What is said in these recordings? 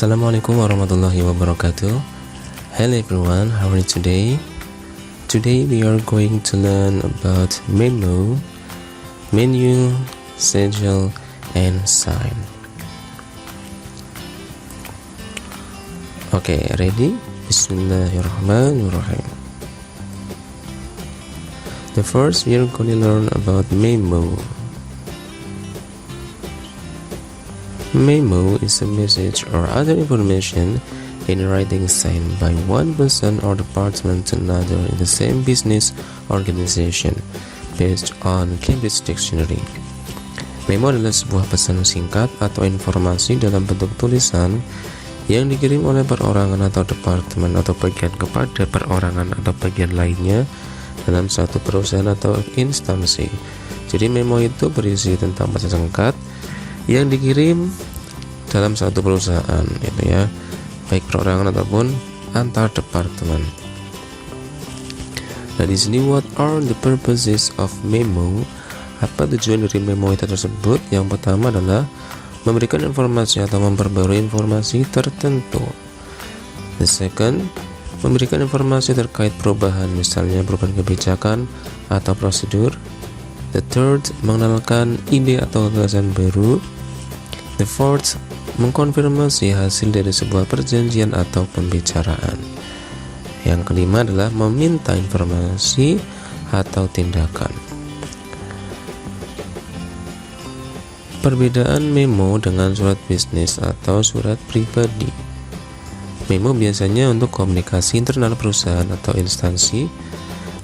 Assalamualaikum warahmatullahi wabarakatuh. Hello everyone, how are you today? Today we are going to learn about memo, menu, schedule, and sign. Okay, ready? Bismillahirrahmanirrahim. The first we are going to learn about memo. Memo is a message or other information in writing sent by one person or department to another in the same business organization based on Cambridge Dictionary. Memo adalah sebuah pesan singkat atau informasi dalam bentuk tulisan yang dikirim oleh perorangan atau departemen atau bagian kepada perorangan atau bagian lainnya dalam satu perusahaan atau instansi. Jadi memo itu berisi tentang pesan singkat yang dikirim dalam satu perusahaan, gitu ya, baik perorangan ataupun antar departemen. Nah, di sini what are the purposes of memo? Apa tujuan dari memo itu tersebut? Yang pertama adalah memberikan informasi atau memperbarui informasi tertentu. The second, memberikan informasi terkait perubahan, misalnya perubahan kebijakan atau prosedur. The third, mengenalkan ide atau gagasan baru. The fourth, mengkonfirmasi hasil dari sebuah perjanjian atau pembicaraan. Yang kelima adalah meminta informasi atau tindakan. Perbedaan memo dengan surat bisnis atau surat pribadi. Memo biasanya untuk komunikasi internal perusahaan atau instansi.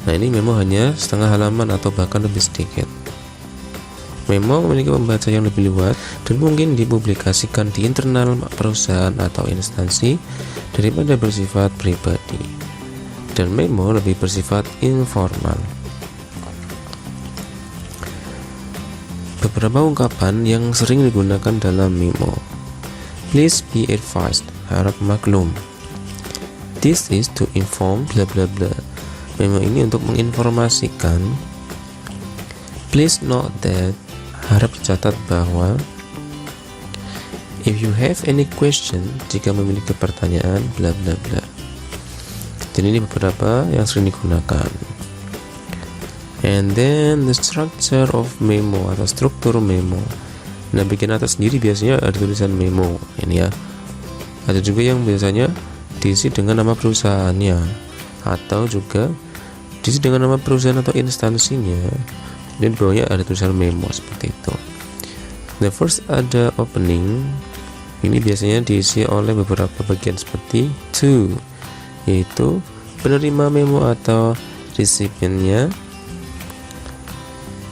Nah, ini memo hanya setengah halaman atau bahkan lebih sedikit. Memo memiliki pembaca yang lebih luas dan mungkin dipublikasikan di internal perusahaan atau instansi daripada bersifat pribadi. Dan memo lebih bersifat informal. Beberapa ungkapan yang sering digunakan dalam memo. Please be advised, harap maklum. This is to inform bla bla bla. Memo ini untuk menginformasikan. Please note that, harap dicatat bahwa. If you have any question, jika memiliki pertanyaan, bla bla bla. Jadi ini beberapa yang sering digunakan. And then the structure of memo atau struktur memo. Nah, bagian atas sendiri biasanya ada tulisan memo, ini ya. Ada juga yang biasanya diisi dengan nama perusahaannya, atau juga diisi dengan nama perusahaan atau instansinya. Dan di bawahnya ada tulisan memo seperti itu. The first ada opening. Ini biasanya diisi oleh beberapa bagian seperti to, yaitu penerima memo atau recipientnya.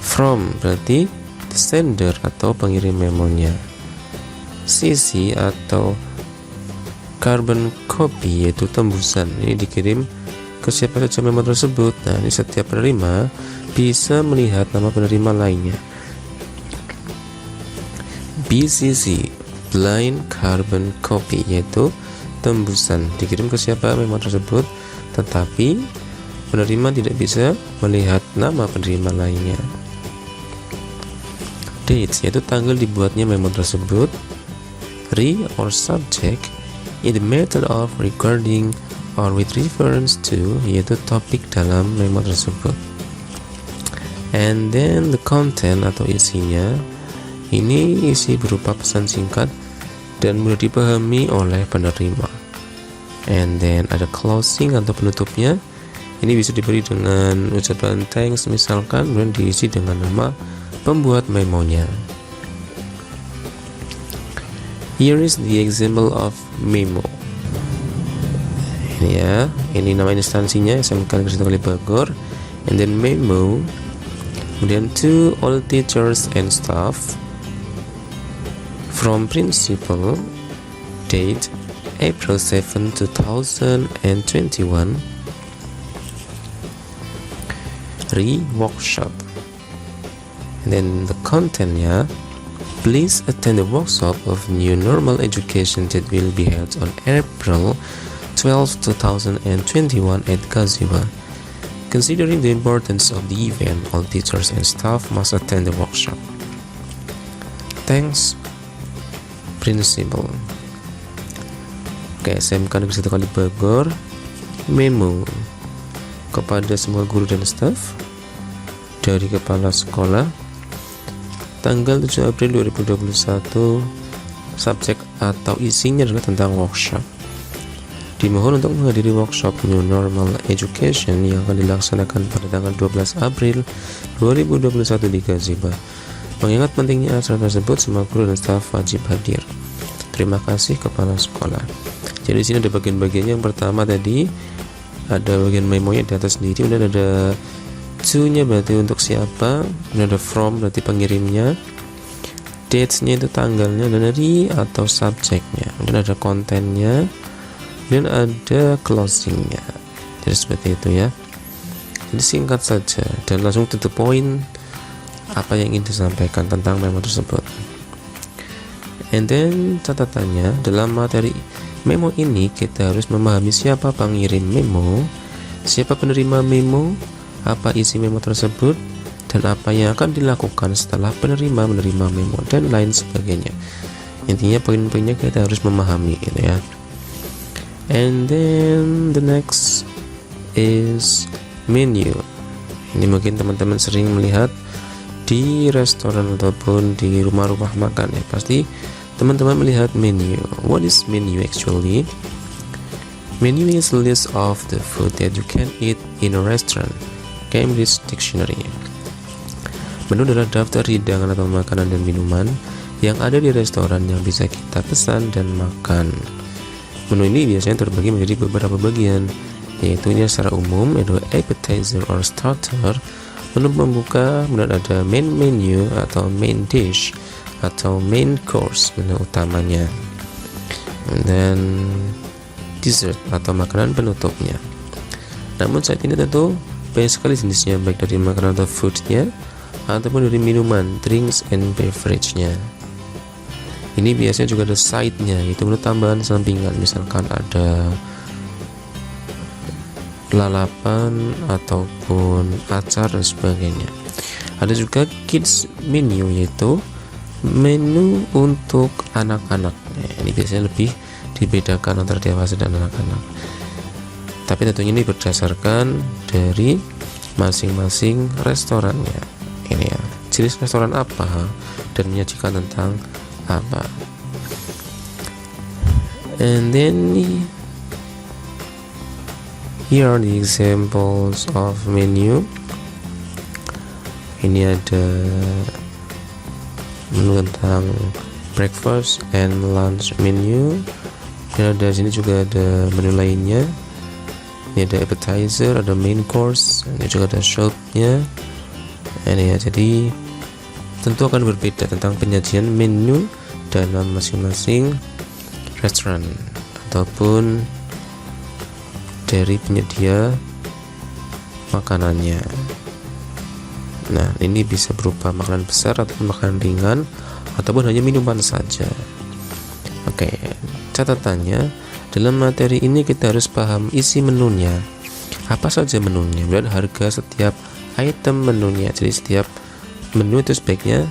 From berarti the sender atau pengirim memonya. CC atau carbon copy yaitu tembusan. Ini dikirim ke siapa saja memo tersebut. Nah, ini setiap penerima bisa melihat nama penerima lainnya. BCC, blind carbon copy, yaitu tembusan, dikirim ke siapa memo tersebut, tetapi penerima tidak bisa melihat nama penerima lainnya. Dates, yaitu tanggal dibuatnya memo tersebut. Re or subject, yaitu method of recording or with reference to, yaitu topik dalam memo tersebut. And then the content atau isinya, ini isi berupa pesan singkat dan mudah dipahami oleh penerima. And then ada closing atau penutupnya, ini bisa diberi dengan ucapan thanks misalkan, dan diisi dengan nama pembuat memonya. Here is the example of memo. Ini ya, ini nama instansinya SMK Negeri 1 Kalibagor. And then memo. Kemudian to all teachers and staff from principal, date April 7, 2021. Workshop. And then the contentnya, please attend the workshop of new normal education that will be held on April 12, 2021 at Gaziwa. Considering the importance of the event, all teachers and staff must attend the workshop. Thanks, Principal. Oke, SMK Negeri 1 Kali Bogor. Memo kepada semua guru dan staf dari kepala sekolah tanggal 7 April 2021. Subjek atau isinya adalah tentang workshop. Dimohon untuk menghadiri workshop New Normal Education yang akan dilaksanakan pada tanggal 12 April 2021 di Gaziba. Mengingat pentingnya acara tersebut, semua guru dan staf wajib hadir. Terima kasih kepala sekolah. Jadi di sini ada bagian-bagiannya. Yang pertama tadi ada bagian memonya di atas sendiri, kemudian ada to-nya berarti untuk siapa, kemudian ada from berarti pengirimnya, dates-nya itu tanggalnya, dan dari atau subjeknya, kemudian ada kontennya, dan ada closing-nya. Jadi seperti itu ya. Jadi singkat saja dan langsung to the point apa yang ingin disampaikan tentang memo tersebut. And then catatannya, dalam materi memo ini kita harus memahami siapa pengirim memo, siapa penerima memo, apa isi memo tersebut, dan apa yang akan dilakukan setelah penerima menerima memo, dan lain sebagainya. Intinya poin-poinnya kita harus memahami gitu ya. And then the next is menu. Ini mungkin teman-teman sering melihat di restoran ataupun di rumah-rumah makan ya. Pasti teman-teman melihat menu. What is menu actually? Menu is a list of the food that you can eat in a restaurant. Cambridge Dictionary. Menu adalah daftar hidangan atau makanan dan minuman yang ada di restoran yang bisa kita pesan dan makan. Menu ini biasanya terbagi menjadi beberapa bagian, yaitu ini secara umum ada appetizer or starter, menu pembuka, kemudian ada main menu atau main dish atau main course, menu utamanya, dan dessert atau makanan penutupnya. Namun saat ini tentu banyak sekali jenisnya, baik dari makanan atau foodnya ataupun dari minuman, drinks and beverage-nya. Ini biasanya juga ada side-nya, yaitu menu tambahan sampingan, misalkan ada lalapan ataupun acar dan sebagainya. Ada juga kids menu, yaitu menu untuk anak-anak. Ini biasanya lebih dibedakan antara dewasa dan anak-anak. Tapi tentunya ini berdasarkan dari masing-masing restorannya. Ini ya, jenis restoran apa dan menyajikan tentang apa. And then here are the examples of menu. Ini ada menu tentang breakfast and lunch menu. Dan ada sini juga ada menu lainnya. Ini ada appetizer, ada main course, ini juga ada shotnya. Ini ya, jadi tentu akan berbeda tentang penyajian menu dalam masing-masing restoran ataupun dari penyedia makanannya. Nah, ini bisa berupa makanan besar ataupun makanan ringan ataupun hanya minuman saja. Oke, catatannya, dalam materi ini kita harus paham isi menunya, apa saja menunya, dan harga setiap item menunya. Jadi setiap menu itu sebaiknya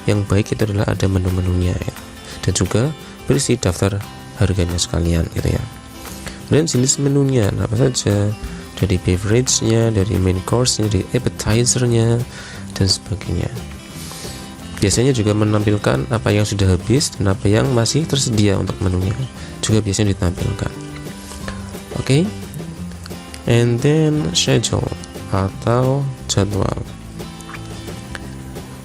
yang baik itu adalah ada menu-menunya ya. Dan juga berisi daftar harganya sekalian gitu ya. Dan jenis menunya apa saja, dari beverage-nya, dari main course-nya, dari appetizer-nya dan sebagainya. Biasanya juga menampilkan apa yang sudah habis dan apa yang masih tersedia untuk menunya, juga biasanya ditampilkan. Oke. And then schedule atau jadwal.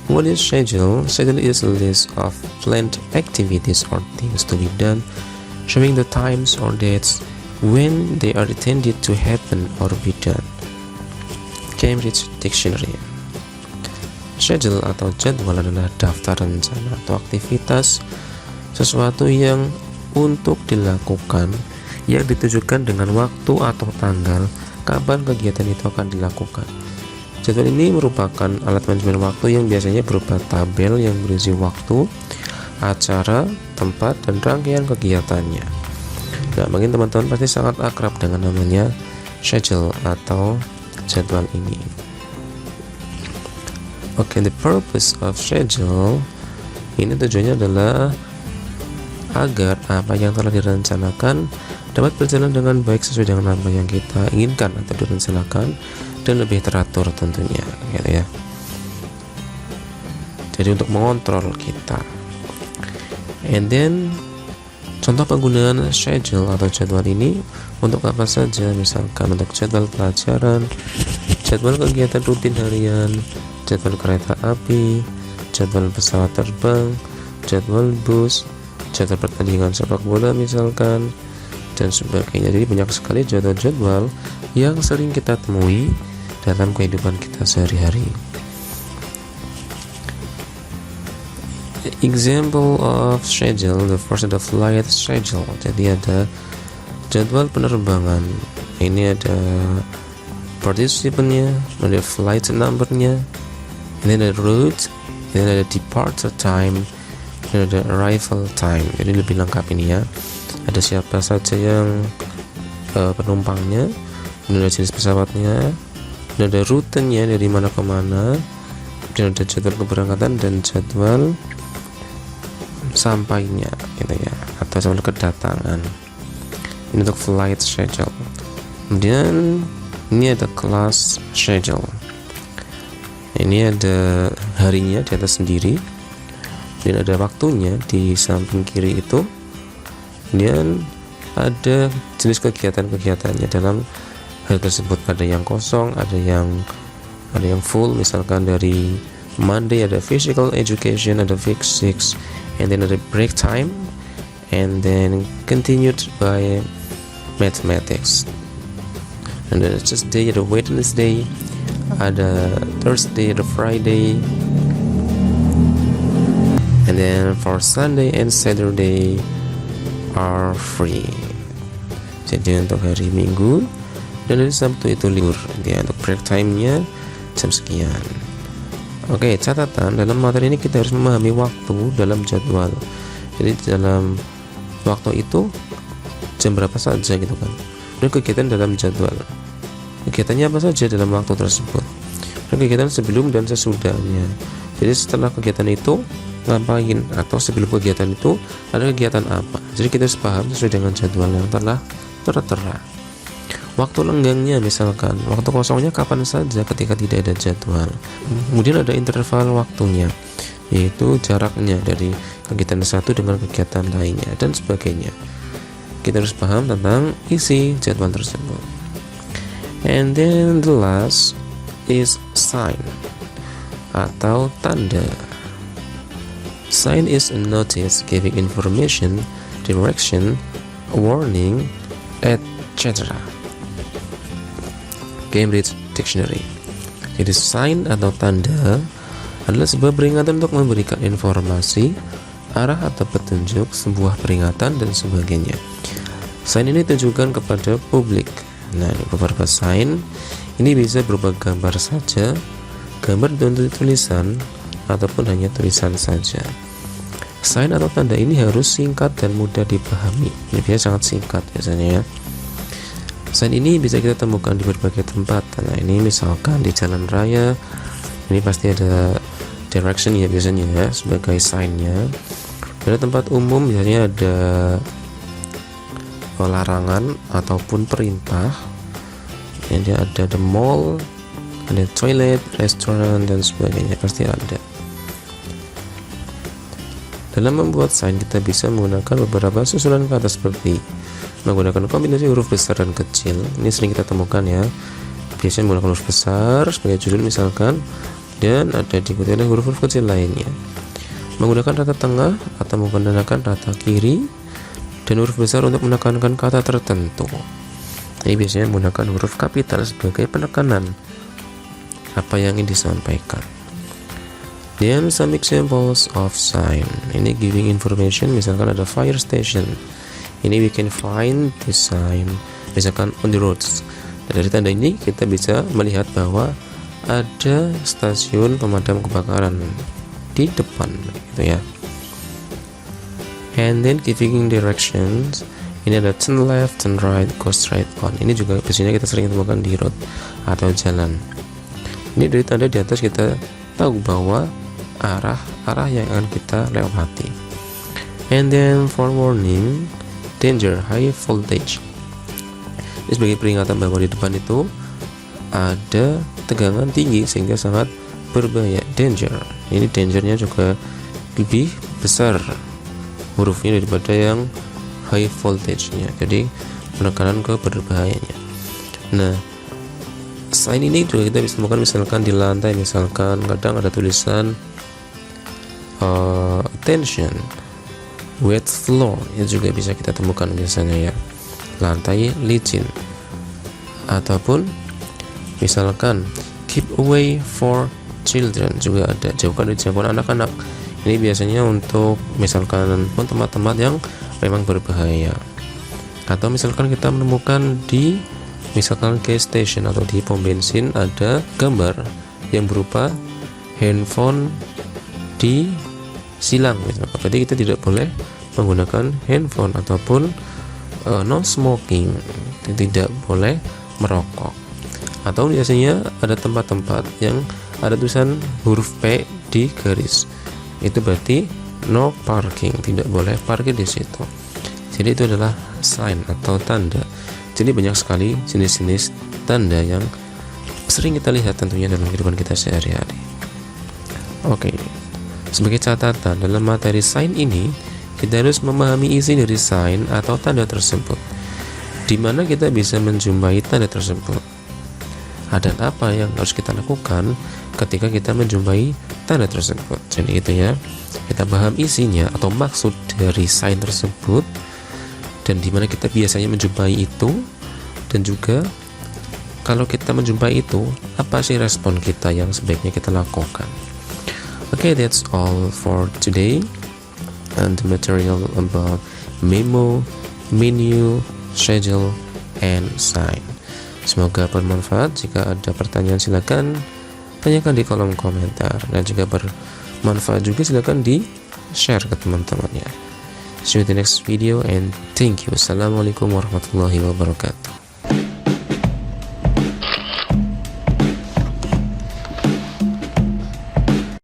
What is schedule? Schedule is a list of planned activities or things to be done, showing the times or dates when they are intended to happen or be done. Cambridge Dictionary. Schedule atau jadwal adalah daftar rencana atau aktivitas sesuatu yang untuk dilakukan yang ditujukan dengan waktu atau tanggal kapan kegiatan itu akan dilakukan. Jadwal ini merupakan alat manajemen waktu yang biasanya berupa tabel yang berisi waktu, acara, tempat, dan rangkaian kegiatannya. Nah, mungkin teman-teman pasti sangat akrab dengan namanya schedule atau jadwal ini. Oke, the purpose of schedule ini tujuannya adalah agar apa yang telah direncanakan dapat berjalan dengan baik sesuai dengan apa yang kita inginkan atau direncanakan dan lebih teratur tentunya, gitu ya. Jadi untuk mengontrol kita. And then contoh penggunaan schedule atau jadwal ini untuk apa saja, misalkan untuk jadwal pelajaran, jadwal kegiatan rutin harian, jadwal kereta api, jadwal pesawat terbang, jadwal bus, jadwal pertandingan sepak bola misalkan, dan sebagainya. Jadi banyak sekali jadwal-jadwal yang sering kita temui dalam kehidupan kita sehari-hari. Example of schedule, the first ada flight schedule. Jadi ada jadwal penerbangan. Ini ada participle-nya, ada flight number-nya, ini ada route, ini ada departure time, ini ada arrival time. Jadi lebih lengkap ini ya. Ada siapa saja yang penumpangnya, ini ada jenis pesawatnya, ini ada rutenya dari mana ke mana, dan ada jadwal keberangkatan dan jadwal sampainya, gitu ya, atau jadwal kedatangan. Ini untuk flight schedule. Kemudian ini ada class schedule. Ini ada harinya di atas sendiri, dan ada waktunya di samping kiri itu. Kemudian ada jenis kegiatan-kegiatannya dalam hal tersebut. Ada yang kosong, ada yang full. Misalkan dari Monday ada physical education, ada physics, and then ada break time, and then continued by mathematics. And then Tuesday ada Wednesday, ada Thursday, ada Friday, and then for Sunday and Saturday are free. Jadi untuk hari Minggu dan hari Sabtu itu libur. Dia untuk break time-nya jam sekian. Oke, catatan dalam materi ini kita harus memahami waktu dalam jadwal. Jadi dalam waktu itu jam berapa saja gitu kan. Dan kegiatan dalam jadwal. Kegiatannya apa saja dalam waktu tersebut. Dan kegiatan sebelum dan sesudahnya. Jadi setelah kegiatan itu ngapain, atau sebelum kegiatan itu ada kegiatan apa. Jadi kita harus paham sesuai dengan jadwal yang telah tertera. Waktu lenggangnya misalkan, waktu kosongnya kapan saja ketika tidak ada jadwal. Kemudian ada interval waktunya, yaitu jaraknya dari kegiatan satu dengan kegiatan lainnya dan sebagainya. Kita harus paham tentang isi jadwal tersebut. And then the last is sign atau tanda. Sign is a notice giving information, direction, warning, etc. Cambridge Dictionary. Jadi sign atau tanda adalah sebuah peringatan untuk memberikan informasi, arah atau petunjuk, sebuah peringatan dan sebagainya. Sign ini ditujukan kepada publik. Nah, beberapa sign ini bisa berupa gambar saja, gambar dan tulisan, ataupun hanya tulisan saja. Sign atau tanda ini harus singkat dan mudah dipahami. Ini biasanya sangat singkat biasanya ya. Sign ini bisa kita temukan di berbagai tempat. Nah, ini misalkan di jalan raya, ini pasti ada direction ya biasanya ya sebagai sign-nya. Pada tempat umum biasanya ada larangan ataupun perintah. Jadi ada the mall, ada toilet, restoran dan sebagainya, pasti ada. Dalam membuat sign kita bisa menggunakan beberapa susunan kata seperti menggunakan kombinasi huruf besar dan kecil. Ini sering kita temukan ya. Biasanya menggunakan huruf besar sebagai judul misalkan, dan ada diikuti oleh huruf-huruf kecil lainnya. Menggunakan rata tengah atau menggunakan rata kiri, dan huruf besar untuk menekankan kata tertentu. Ini biasanya menggunakan huruf kapital sebagai penekanan apa yang ingin disampaikan. Then some examples of sign. Ini giving information, misalkan ada fire station. Ini we can find the sign, misalkan on the roads. Dan dari tanda ini kita bisa melihat bahwa ada stasiun pemadam kebakaran di depan, gitu ya. And then giving directions. Ini ada turn left, turn right, go straight on. Ini juga biasanya kita sering temukan di road atau jalan. Ini dari tanda di atas kita tahu bahwa arah yang akan kita lewati. And then for warning, danger, high voltage. Ini sebagai peringatan bahwa di depan itu ada tegangan tinggi sehingga sangat berbahaya. Danger, ini dangernya juga lebih besar hurufnya daripada yang high voltage-nya, jadi penekanan ke berbahayanya. Nah, sign ini juga kita bisa temukan misalkan di lantai, misalkan kadang ada tulisan attention, wet floor, itu juga bisa kita temukan biasanya ya, lantai licin. Ataupun misalkan keep away for children, juga ada, jauhkan dari jangkauan anak-anak. Ini biasanya untuk misalkan tempat-tempat yang memang berbahaya. Atau misalkan kita menemukan di misalkan gas station atau di pom bensin ada gambar yang berupa handphone di silang misalkan. Berarti kita tidak boleh menggunakan handphone. Ataupun no smoking, tidak boleh merokok. Atau biasanya ada tempat-tempat yang ada tulisan huruf P di garis, itu berarti no parking, tidak boleh parkir di situ. Jadi itu adalah sign atau tanda. Jadi banyak sekali jenis-jenis tanda yang sering kita lihat tentunya dalam kehidupan kita sehari-hari. Oke, sebagai catatan dalam materi sign ini, kita harus memahami isi dari sign atau tanda tersebut, di mana kita bisa menjumpai tanda tersebut, dan apa yang harus kita lakukan ketika kita menjumpai tanda tersebut. Jadi itu ya, kita paham isinya atau maksud dari sign tersebut, dan dimana kita biasanya menjumpai itu, dan juga kalau kita menjumpai itu, apa sih respon kita yang sebaiknya kita lakukan. Okay, that's all for today, and the material about memo, menu, schedule, and sign. Semoga bermanfaat. Jika ada pertanyaan silakan tanyakan di kolom komentar, dan jika bermanfaat juga silakan di share ke teman-temannya. See you in the next video and thank you. Assalamualaikum warahmatullahi wabarakatuh.